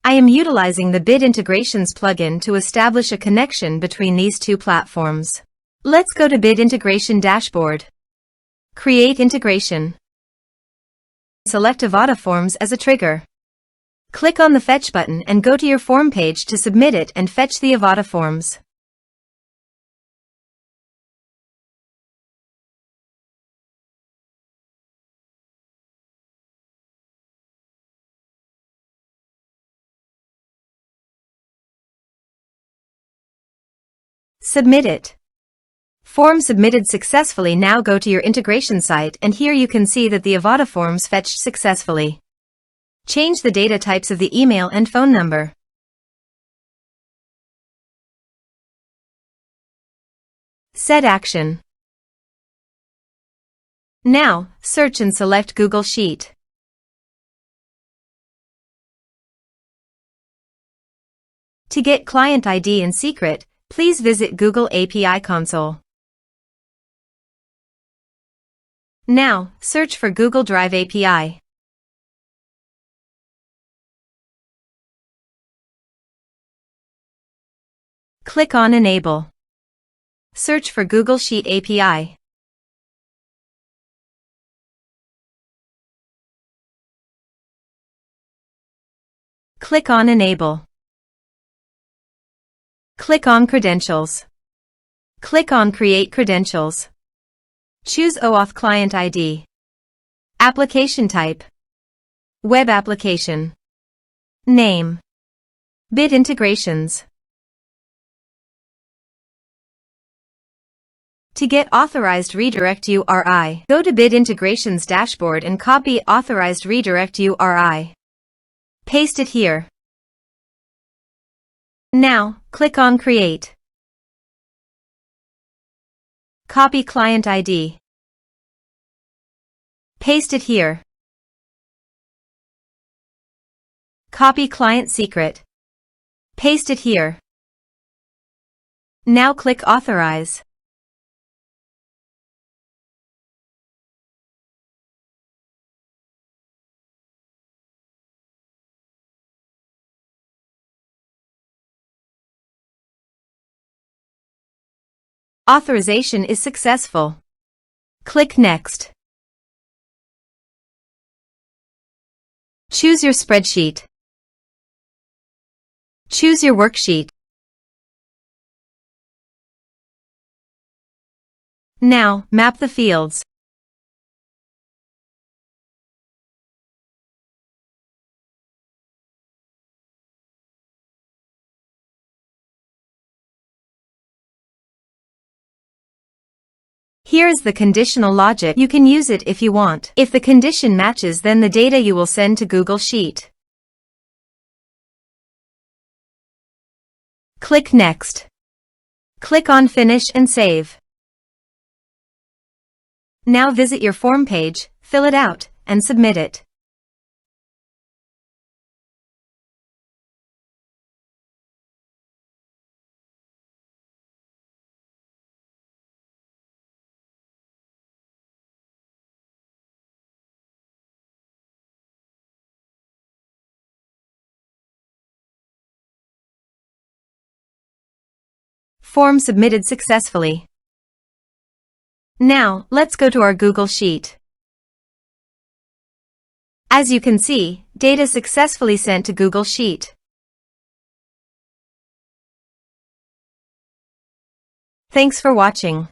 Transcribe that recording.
I am utilizing the Bit Integrations plugin to establish a connection between these two platforms. Let's go to Bit Integration Dashboard. Create integration. Select Avada Forms as a trigger. Click on the Fetch button and go to your form page to submit it and fetch the Avada Forms. Submit it. Form submitted successfully. Now go to your integration site and here you can see that the Avada Forms fetched successfully. Change the data types of the email and phone number. Set action. Now, search and select Google Sheet. To get client ID and secret, please visit Google API Console. Now, search for Google Drive API. Click on Enable. Search for Google Sheet API. Click on Enable. Click on Credentials. Click on Create Credentials. Choose OAuth Client ID. Application type. Web application. Name. Bit Integrations. To get authorized redirect URI, go to Bit Integrations Dashboard and copy authorized redirect URI. Paste it here. Now, click on Create. Copy client ID. Paste it here. Copy client secret. Paste it here. Now click Authorize. Authorization is successful. Click Next. Choose your spreadsheet. Choose your worksheet. Now, map the fields. Here is the conditional logic. You can use it if you want. If the condition matches, then the data you will send to Google Sheet. Click Next. Click on Finish and Save. Now visit your form page, fill it out, and submit it. Form submitted successfully. Now, let's go to our Google Sheet. As you can see, data successfully sent to Google Sheet. Thanks for watching.